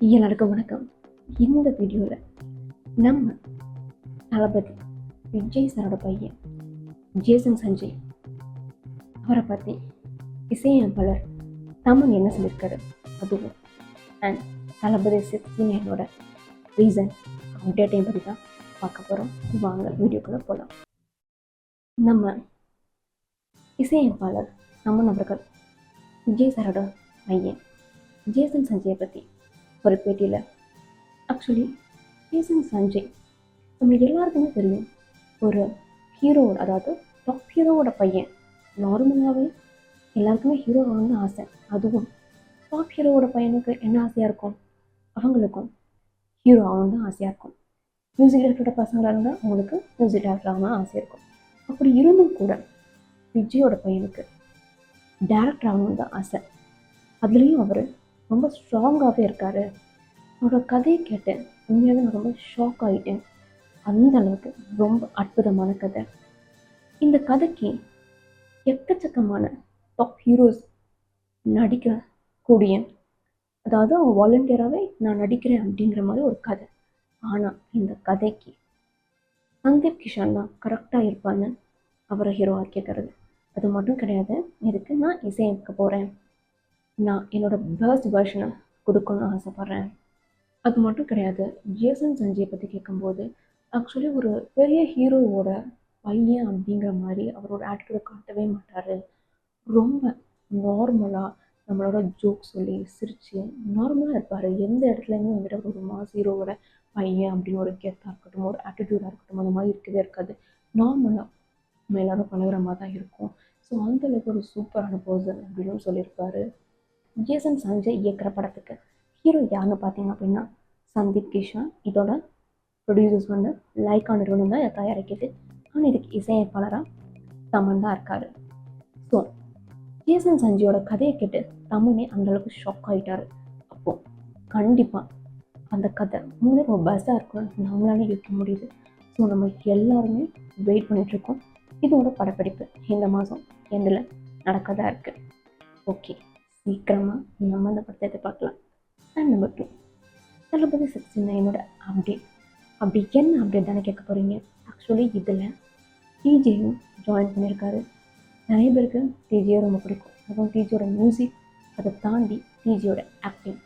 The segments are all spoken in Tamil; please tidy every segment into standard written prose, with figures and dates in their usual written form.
எல்லாருக்கும் வணக்கம். இந்த வீடியோவில் நம்ம தளபதி விஜய் சாரோட பையன் ஜேசன் சஞ்சய் அவரை பற்றி இசையமைப்பாளர் தமன் என்ன சொல்லியிருக்காரு, அதுவும் அண்ட் தளபதி 69ஓட ரீசன் அப்டேட்டையும் பற்றி தான் பார்க்க போகிறோம். வாங்க வீடியோக்குள்ளே போகலாம். நம்ம இசையமைப்பாளர் தமன் அவர்கள் விஜய் சாரோட பையன் ஜேசன் சஞ்சயை பற்றி ஒரு பேட்டியில், ஆக்சுவலி ஜேசன் சஞ்சய் நம்ம எல்லாருக்குமே தெரியும், ஒரு ஹீரோவோட, அதாவது டாப் ஹீரோவோட பையன். நார்மலாகவே எல்லாருக்குமே ஹீரோ ஆகணும்னு ஆசை. அதுவும் டாப் ஹீரோவோட பையனுக்கு என்ன ஆசையாக இருக்கும்? அவங்களுக்கும் ஹீரோ ஆகணும்னு தான் ஆசையாக இருக்கும். மியூசிக் டைரக்டரோட பசங்களாக இருந்தால் அவங்களுக்கு மியூசிக் டைரக்டர் ஆகணும்னு ஆசையாக இருக்கும். அப்படி இருந்தும் கூட விஜயோட பையனுக்கு டேரக்டர் ஆகணும்னு தான் ஆசை. அதுலேயும் அவர் ரொம்ப ஸ்ட்ராங்காகவே இருக்கார். அவரோட கதையை கேட்டேன், உண்மையாகவே நான் ரொம்ப ஷாக் ஆகிட்டேன். அந்த அளவுக்கு ரொம்ப அற்புதமான கதை. இந்த கதைக்கு எக்கச்சக்கமான டாப் ஹீரோஸ் நடிக்கக்கூடிய, அதாவது அவங்க வாலண்டியராகவே நான் நடிக்கிறேன் அப்படிங்கிற மாதிரி ஒரு கதை. ஆனால் இந்த கதைக்கு சந்தீப் கிஷன் தான் கரெக்டாக இருப்பான்னு அவரை ஹீரோ ஆக்கிக்கிறது. அது மட்டும் கிடையாது, இதுக்கு நான் இசையமைக்க போகிறேன், நான் என்னோடய பெஸ்ட் வெர்ஷனை கொடுக்கணும்னு ஆசைப்பட்றேன். அது மட்டும் கிடையாது, ஜேசன் சஞ்சயை பற்றி கேட்கும்போது ஆக்சுவலி ஒரு பெரிய ஹீரோவோட பையன் அப்படிங்கிற மாதிரி அவரோட ஆட்டிடியூடை காட்டவே மாட்டார். ரொம்ப நார்மலாக நம்மளோட ஜோக் சொல்லி சிரித்து நார்மலாக இருப்பார். எந்த இடத்துலையுமே வந்துட்டு ஒரு மாஸ் ஹீரோவோட பையன் அப்படின்னு ஒரு கெத்தாக இருக்கட்டும், ஒரு ஆட்டிடியூடாக இருக்கட்டும், அந்த மாதிரி இருக்கவே இருக்காது. நார்மலாக நம்ம எல்லோரும் பழகிற மாதிரி தான் இருக்கும். ஸோ அந்தளவுக்கு ஒரு சூப்பரான பர்சன் அப்படின்னு சொல்லியிருப்பார். ஜேசன் சஞ்சய் இயக்குற படத்துக்கு ஹீரோ யாருன்னு பார்த்தீங்க அப்படின்னா சந்தீப் கிஷன். இதோட ப்ரொடியூசர்ஸ் வந்து லைக்கா நிறுவனம் தான் இதை தயாரிக்குது. ஆனால் இதுக்கு இசையமைப்பாளராக தமன் தான் இருக்கார். ஸோ ஜேசன் சஞ்சயோட கதையை கேட்டு தமனே அந்தளவுக்கு ஷாக் ஆகிட்டார். அப்போது கண்டிப்பாக அந்த கதை உண்மையிலே ரொம்ப பெஸ்ட்டாக இருக்கும்னு நம்மளாலே யோசிக்க முடியுது. ஸோ நம்ம எல்லாருமே வெயிட் பண்ணிகிட்ருக்கோம். இதோட படப்பிடிப்பு இந்த மாதம் எண்டில் நடக்க தான் இருக்குது. ஓகே, சீக்கிரமாக நம்ம அந்த படத்தை எதிர்பார்க்கலாம். அண்ட் நம்பர் 2, தளபதி 69ஓட அப்டேட். அப்படி என்ன அப்டேட் தானே கேட்க போகிறீங்க. ஆக்சுவலி இதில் டிஜேயும் ஜாயின் பண்ணியிருக்காரு. நிறைய பேருக்கு டிஜேயை ரொம்ப பிடிக்கும். அதுவும் டிஜியோட மியூசிக், அதை தாண்டி டிஜியோட ஆக்டிங்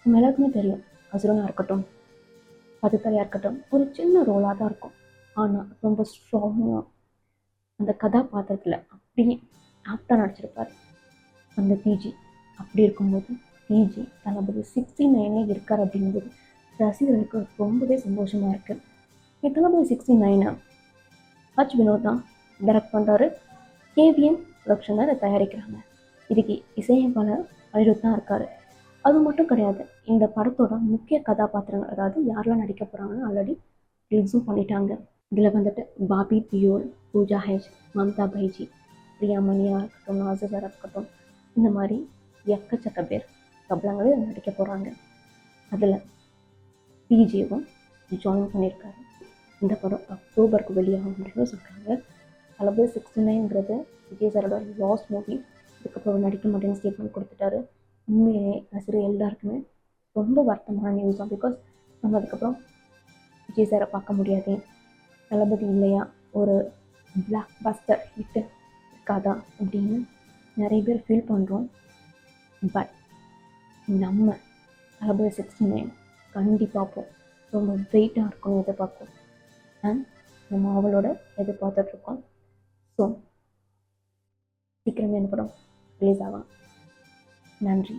நம்ம எல்லாருக்குமே தெரியும். அசுரனாக இருக்கட்டும், பதுத்தலையாக இருக்கட்டும், ஒரு சின்ன ரோலாக தான் இருக்கும். ஆனால் ரொம்ப ஸ்ட்ராங்காக அந்த கதாபாத்திரத்தில் அப்படியே ஆப்டாக நடிச்சிருப்பார் அந்த டிஜி. அப்படி இருக்கும்போது டிஜி தளபதி 69 இருக்கார் அப்படிங்கும்போது ரசிகர்களுக்கு ரொம்பவே சந்தோஷமாக இருக்குது. தளபதி 69 ஹச் வினோத் தான் டைரக்ட் பண்ணுறாரு. கேவிஎம் ப்ரொடக்ஷன் தான் இதை தயாரிக்கிறாங்க. இதுக்கு இசையமைப்பாளர் அனிருத் தான் இருக்கார். அது மட்டும் கிடையாது, இந்த படத்தோட முக்கிய கதாபாத்திரங்கள், அதாவது யாரெல்லாம் நடிக்க போகிறாங்கன்னு ஆல்ரெடி ரிலீஸும் பண்ணிட்டாங்க. இதில் வந்துட்டு பாபி தியோல், பூஜா ஹெச், மம்தா பைஜி, பிரியா மணியாக இருக்கட்டும், நாசராக இருக்கட்டும், இந்த மாதிரி எக்கச்சக்க பேர் பிரபலங்களே நடிக்க போகிறாங்க. அதில் டிஜேவும் ஜாயின் பண்ணியிருக்காரு. இந்த படம் அக்டோபருக்கு வெளியாகும் அப்படின்னு சொல்கிறாங்க. தளபதி 69ங்கிறது விஜய் சாரோட லாஸ்ட் மூவி. இதுக்கப்புறம் நடிக்க மாட்டேன்னு ஸ்டேட்மெண்ட் கொடுத்துட்டாரு. உண்மையே ரசிகர் எல்லாருக்குமே ரொம்ப வருத்தமான நியூஸ் தான். பிகாஸ் நம்ம அதுக்கப்புறம் விஜய் சாரை பார்க்க முடியாது. தளபதி இல்லையா ஒரு பிளாக் பஸ்டர் ஹிட்டு இருக்காதா அப்படின்னு நிறைய பேர் ஃபீல் பண்ணுறோம். பட் நம்ம தளபதி 69 கண்டிப்பாக பார்ப்போம். ரொம்ப வெயிட்டாக இருக்கணும் எதிர்பார்ப்போம். அண்ட் நம்ம அவளோட எதிர்பார்த்துட்ருக்கோம். ஸோ சீக்கிரமே என்ன படம் ரிலீஸ் ஆகலாம். நன்றி.